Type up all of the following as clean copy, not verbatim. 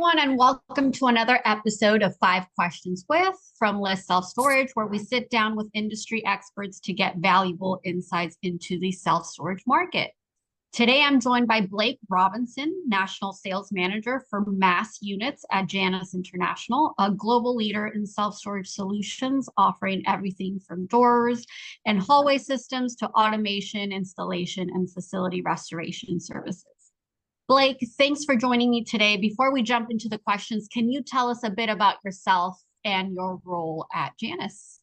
everyone, and welcome to another episode of Five Questions with from List Self Storage, where we sit down with industry experts to get valuable insights into the self storage market. Today, I'm joined by Blake Robinson, National Sales Manager for Mass Units at Janus International, a global leader in self storage solutions, offering everything from doors and hallway systems to automation, installation, and facility restoration services. Blake, thanks for joining me today. Before we jump into the questions, can you tell us a bit about yourself and your role at Janus?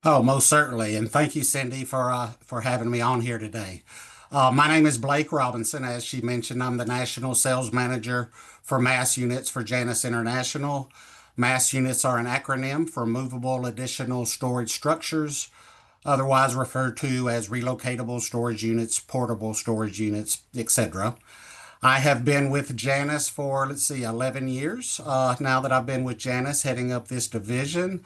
Oh, most certainly. And thank you, Cindy, for having me on here today. My name is Blake Robinson. As she mentioned, I'm the National Sales Manager for Mass Units for Janus International. Mass Units are an acronym for Movable Additional Storage Structures, otherwise referred to as relocatable storage units, portable storage units, etc. I have been with Janus for, 11 years now that I've been with Janus heading up this division.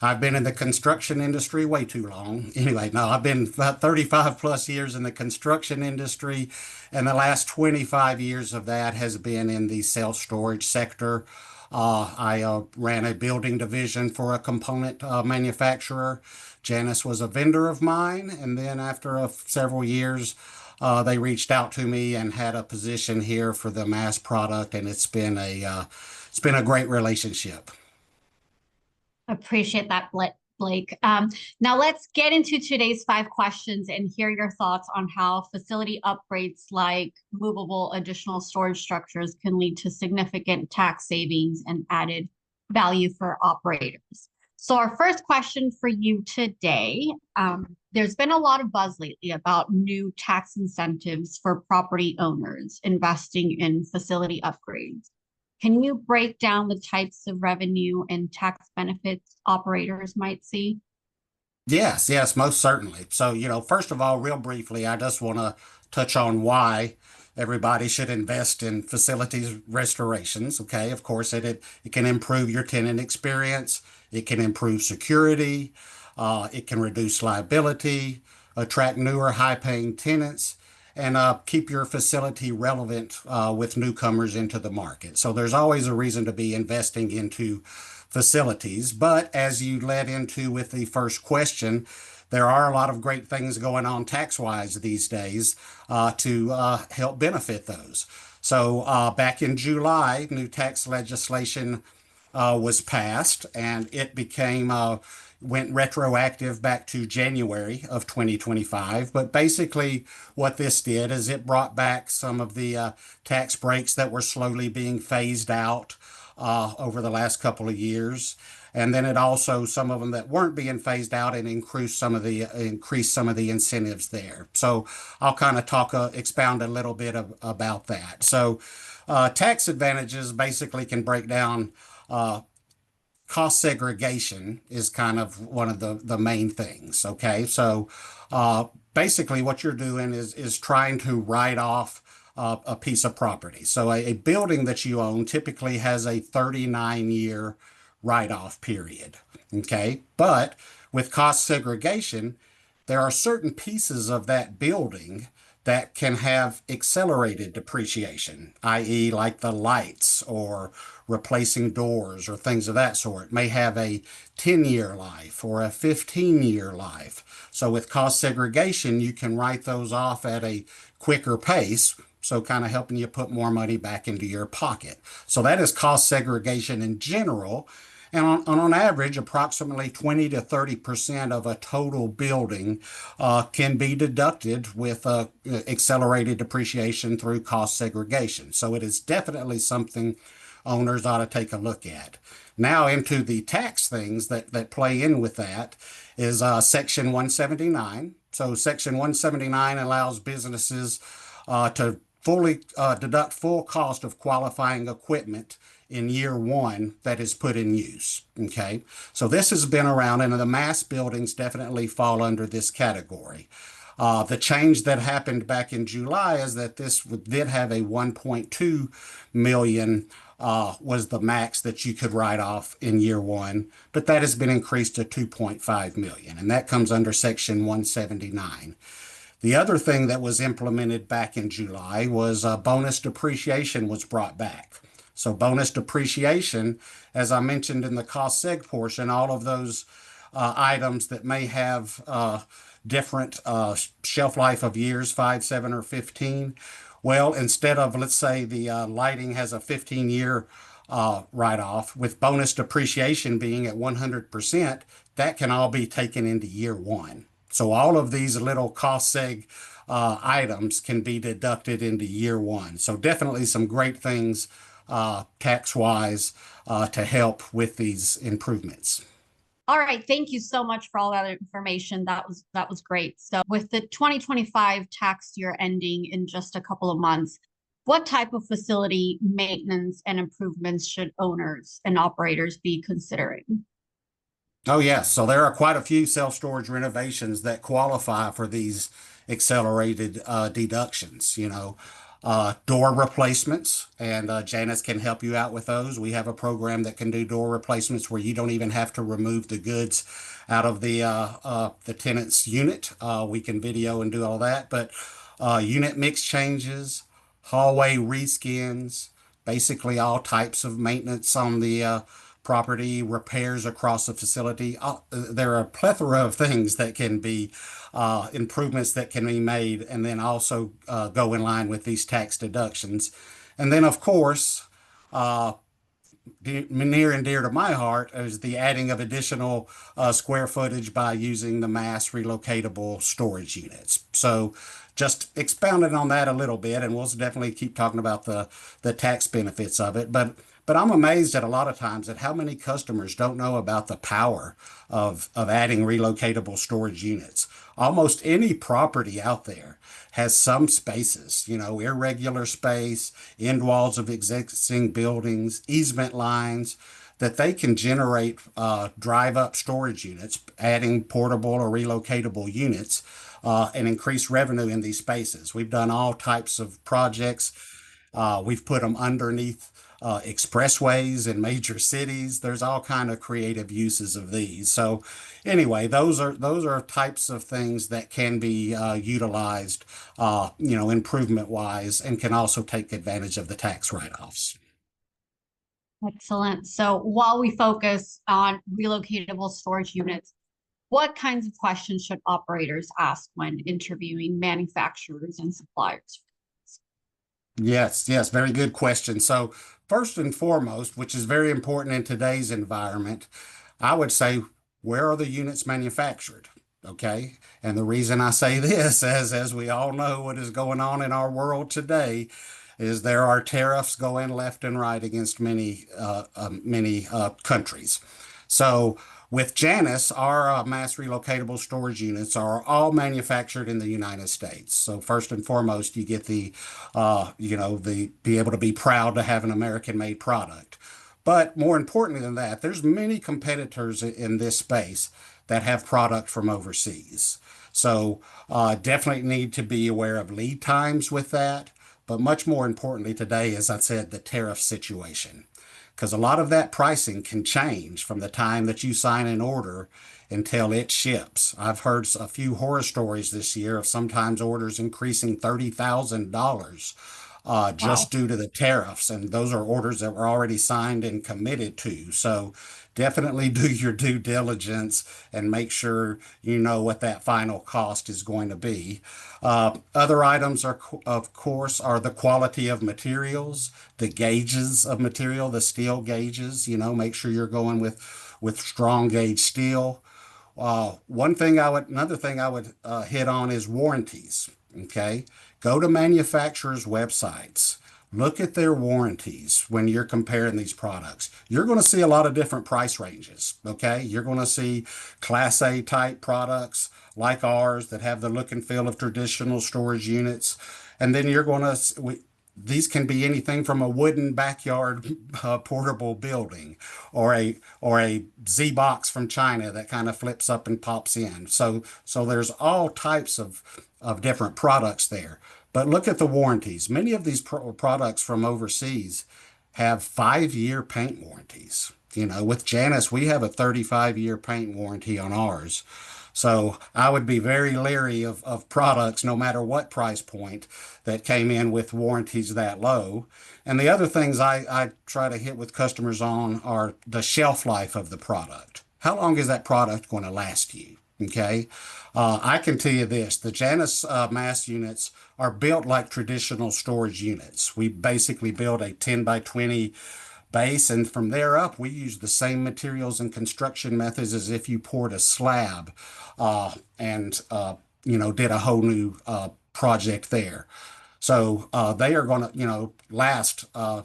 I've been in the construction industry way too long. Anyway, no, I've been about 35 plus years in the construction industry, and the last 25 years of that has been in the self-storage sector. I ran a building division for a component manufacturer. Janus was a vendor of mine, and then after several years, they reached out to me and had a position here for the mass product, and it's been a great relationship. Appreciate that, Blake. Now let's get into today's five questions and hear your thoughts on how facility upgrades like movable additional storage structures can lead to significant tax savings and added value for operators. So our first question for you today, there's been a lot of buzz lately about new tax incentives for property owners investing in facility upgrades. Can you break down the types of revenue and tax benefits operators might see? Yes, most certainly. So, first of all, real briefly, I just want to touch on why everybody should invest in facilities restorations. Okay, of course, it can improve your tenant experience, it can improve security, it can reduce liability, attract newer high-paying tenants, and keep your facility relevant with newcomers into the market. So there's always a reason to be investing into facilities. But as you led into with the first question, there are a lot of great things going on tax-wise these days to help benefit those. So back in July, new tax legislation was passed, and it went retroactive back to January of 2025. But basically, what this did is it brought back some of the tax breaks that were slowly being phased out over the last couple of years. And then it also, some of them that weren't being phased out, and increased some of the incentives there. So I'll kind of expound a little bit about that. So tax advantages basically can break down. Cost segregation is kind of one of the main things. Okay, so basically what you're doing is trying to write off a piece of property. So a building that you own typically has a 39-year write-off period. Okay, but with cost segregation, there are certain pieces of that building that can have accelerated depreciation, i.e., like the lights or replacing doors or things of that sort, may have a 10-year life or a 15-year life. So with cost segregation, you can write those off at a quicker pace, so kind of helping you put more money back into your pocket. So that is cost segregation in general. And on average, approximately 20 to 30% of a total building can be deducted with accelerated depreciation through cost segregation. So it is definitely something owners ought to take a look at. Now into the tax things that play in with that is Section 179. So Section 179 allows businesses to fully deduct full cost of qualifying equipment in year one that is put in use. Okay, so this has been around, and the mass buildings definitely fall under this category. The change that happened back in July is that this did have a 1.2 million was the max that you could write off in year one, but that has been increased to 2.5 million, and that comes under Section 179. The other thing that was implemented back in July was bonus depreciation was brought back. So bonus depreciation, as I mentioned in the cost seg portion, all of those items that may have different shelf life of years, 5, 7, or 15. Well, instead of, let's say, the lighting has a 15-year write-off, with bonus depreciation being at 100%, that can all be taken into year one. So all of these little cost seg items can be deducted into year one. So definitely some great things tax-wise to help with these improvements. All right, thank you so much for all that information. That was great. So with the 2025 tax year ending in just a couple of months, what type of facility maintenance and improvements should owners and operators be considering? Oh, yes. So there are quite a few self-storage renovations that qualify for these accelerated deductions, door replacements, and Janice can help you out with those. We have a program that can do door replacements where you don't even have to remove the goods out of the tenant's unit. We can video and do all that, but unit mix changes, hallway reskins, basically all types of maintenance on the property, repairs across the facility. There are a plethora of things that can be improvements that can be made, and then also go in line with these tax deductions. And then, of course, near and dear to my heart is the adding of additional square footage by using the mass relocatable storage units. So just expounding on that a little bit, and we'll definitely keep talking about the tax benefits of it. But I'm amazed at a lot of times at how many customers don't know about the power of adding relocatable storage units. Almost any property out there has some spaces, irregular space, end walls of existing buildings, easement lines that they can generate drive up storage units, adding portable or relocatable units, and increase revenue in these spaces. We've done all types of projects. We've put them underneath expressways in major cities. There's all kind of creative uses of these. So anyway, those are types of things that can be utilized, improvement wise, and can also take advantage of the tax write-offs. Excellent. So while we focus on relocatable storage units, what kinds of questions should operators ask when interviewing manufacturers and suppliers? Yes, yes, very good question. So, first and foremost, which is very important in today's environment, I would say, where are the units manufactured? Okay. And the reason I say this, as we all know what is going on in our world today, is there are tariffs going left and right against many countries. So with Janus, our mass relocatable storage units are all manufactured in the United States. So first and foremost, you get the be able to be proud to have an American-made product. But more importantly than that, there's many competitors in this space that have product from overseas. So definitely need to be aware of lead times with that. But much more importantly today, as I said, the tariff situation, because a lot of that pricing can change from the time that you sign an order until it ships. I've heard a few horror stories this year of sometimes orders increasing $30,000 Wow. just due to the tariffs, and those are orders that were already signed and committed to. So definitely do your due diligence and make sure you know what that final cost is going to be. Other items are, of course, are the quality of materials, the gauges of material, the steel gauges. Make sure you're going with strong gauge steel. Another thing I would hit on is warranties. Okay, go to manufacturers' websites. Look at their warranties when you're comparing these products. You're going to see a lot of different price ranges. Okay, you're going to see Class A type products like ours that have the look and feel of traditional storage units, and then these can be anything from a wooden backyard portable building, or a Z box from China that kind of flips up and pops in. So there's all types of different products there. But look at the warranties. Many of these products from overseas have 5-year paint warranties. With Janus, we have a 35-year paint warranty on ours. So I would be very leery of products, no matter what price point, that came in with warranties that low. And the other things I try to hit with customers on are the shelf life of the product. How long is that product going to last you? Okay. I can tell you this, the Janus mass units are built like traditional storage units. We basically build a 10 by 20 base, and from there up, we use the same materials and construction methods as if you poured a slab and did a whole new project there. So they are going to, last a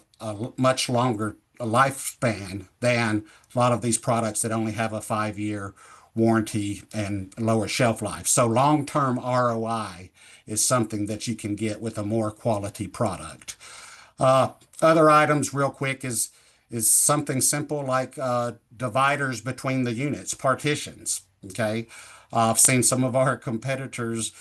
much longer lifespan than a lot of these products that only have a 5 year warranty and lower shelf life. So long-term ROI is something that you can get with a more quality product. Other items, real quick, is something simple like dividers between the units, partitions. Okay, I've seen some of our competitors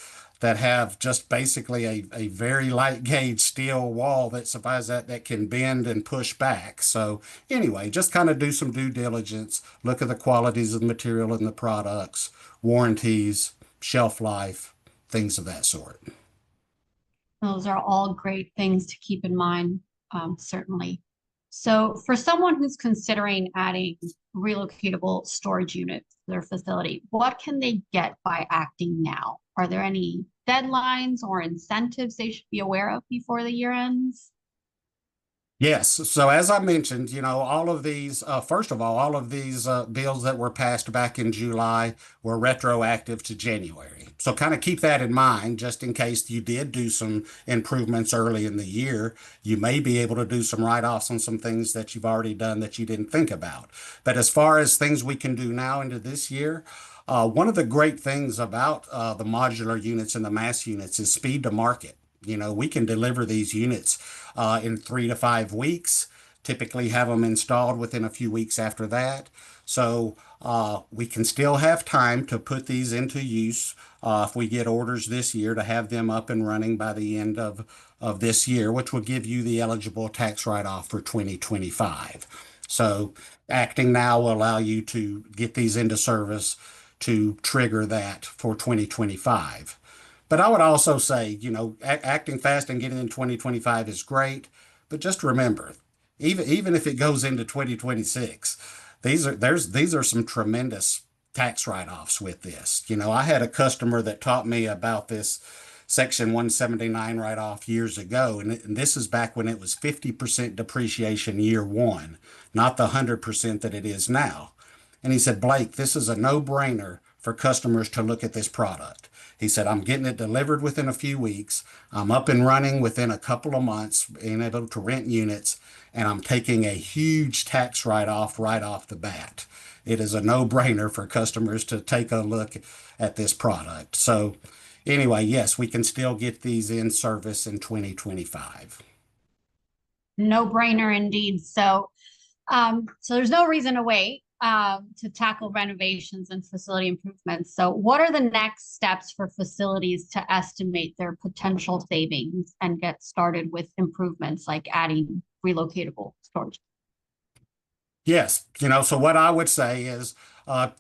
that have just basically a very light gauge steel wall that survives that can bend and push back. So anyway, just kind of do some due diligence, look at the qualities of the material and the products, warranties, shelf life, things of that sort. Those are all great things to keep in mind, certainly. So for someone who's considering adding relocatable storage units to their facility, what can they get by acting now? Are there any deadlines or incentives they should be aware of before the year ends? Yes. So as I mentioned, all of these, first of all of these bills that were passed back in July were retroactive to January. So kind of keep that in mind, just in case you did do some improvements early in the year. You may be able to do some write-offs on some things that you've already done that you didn't think about. But as far as things we can do now into this year, one of the great things about the modular units and the mass units is speed to market. We can deliver these units in 3 to 5 weeks, typically have them installed within a few weeks after that. So we can still have time to put these into use if we get orders this year to have them up and running by the end of this year, which will give you the eligible tax write-off for 2025. So acting now will allow you to get these into service to trigger that for 2025. But I would also say, acting fast and getting in 2025 is great. But just remember, even if it goes into 2026, these are some tremendous tax write-offs with this. I had a customer that taught me about this Section 179 write-off years ago, and this is back when it was 50% depreciation year one, not the 100% that it is now. And he said, Blake, this is a no-brainer for customers to look at this product. He said, I'm getting it delivered within a few weeks. I'm up and running within a couple of months, being able to rent units, and I'm taking a huge tax write-off right off the bat. It is a no-brainer for customers to take a look at this product. So anyway, yes, we can still get these in service in 2025. No brainer indeed. So there's no reason to wait to tackle renovations and facility improvements. So what are the next steps for facilities to estimate their potential savings and get started with improvements like adding relocatable storage? Yes, so what I would say is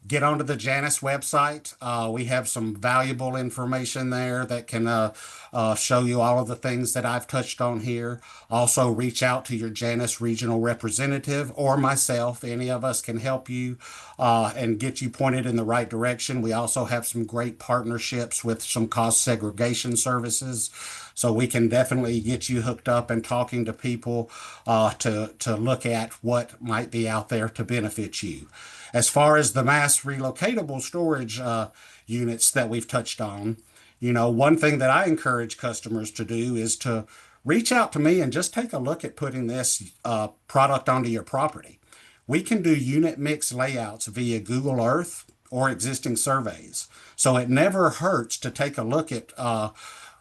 get onto the Janus website. We have some valuable information there that can show you all of the things that I've touched on here. Also, reach out to your Janus regional representative or myself. Any of us can help you and get you pointed in the right direction. We also have some great partnerships with some cost segregation services. So we can definitely get you hooked up and talking to people to look at what might be out there to benefit you. As far as the mass relocatable storage units that we've touched on, one thing that I encourage customers to do is to reach out to me and just take a look at putting this product onto your property. We can do unit mix layouts via Google Earth or existing surveys. So it never hurts to take a look at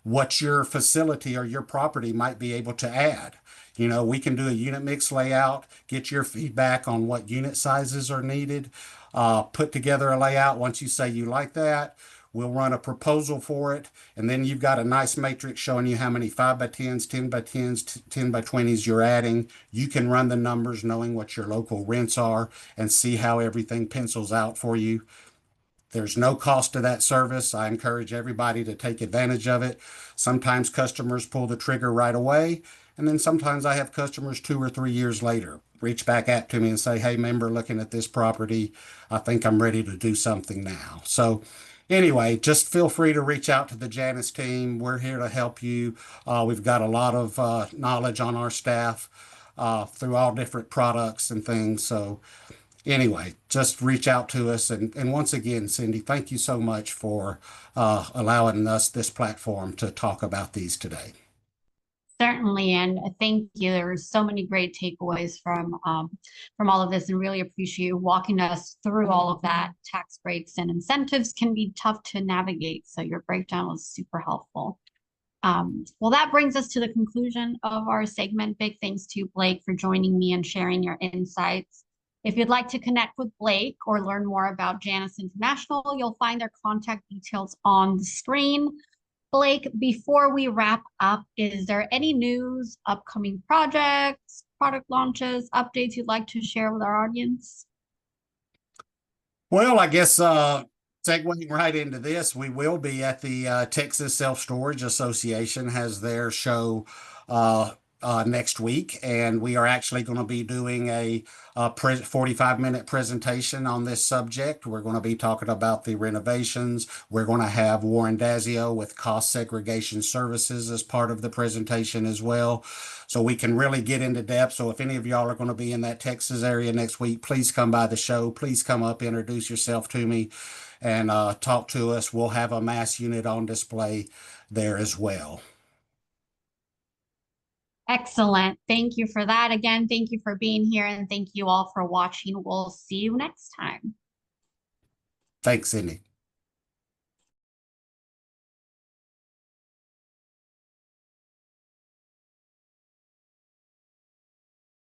what your facility or your property might be able to add. We can do a unit mix layout, get your feedback on what unit sizes are needed, put together a layout. Once you say you like that, we'll run a proposal for it. And then you've got a nice matrix showing you how many 5 by 10s, 10 by 10s, 10 by 20s you're adding. You can run the numbers knowing what your local rents are and see how everything pencils out for you. There's no cost to that service. I encourage everybody to take advantage of it. Sometimes customers pull the trigger right away, and then sometimes I have customers 2 or 3 years later reach back out to me and say, "Hey, member, looking at this property, I think I'm ready to do something now." So, anyway, just feel free to reach out to the Janus team. We're here to help you. We've got a lot of knowledge on our staff through all different products and things. So, anyway, just reach out to us. And once again, Cindy, thank you so much for allowing us this platform to talk about these today. Certainly, and thank you. There are so many great takeaways from all of this, and really appreciate you walking us through all of that. Tax breaks and incentives can be tough to navigate, so your breakdown was super helpful. Well, that brings us to the conclusion of our segment. Big thanks to Blake for joining me and sharing your insights. If you'd like to connect with Blake or learn more about Janus International, you'll find their contact details on the screen. Blake, before we wrap up, is there any news, upcoming projects, product launches, updates you'd like to share with our audience? Well, I guess segueing right into this, we will be at the Texas Self Storage Association has their show next week, and we are actually going to be doing a 45-minute presentation on this subject. We're going to be talking about the renovations. We're going to have Warren Dazio with Cost Segregation Services as part of the presentation as well. So we can really get into depth. So if any of y'all are going to be in that Texas area next week, please come by the show. Please come up, introduce yourself to me, and talk to us. We'll have a mass unit on display there as well. Excellent. Thank you for that. Again, thank you for being here, and thank you all for watching. We'll see you next time. Thanks, Cindy.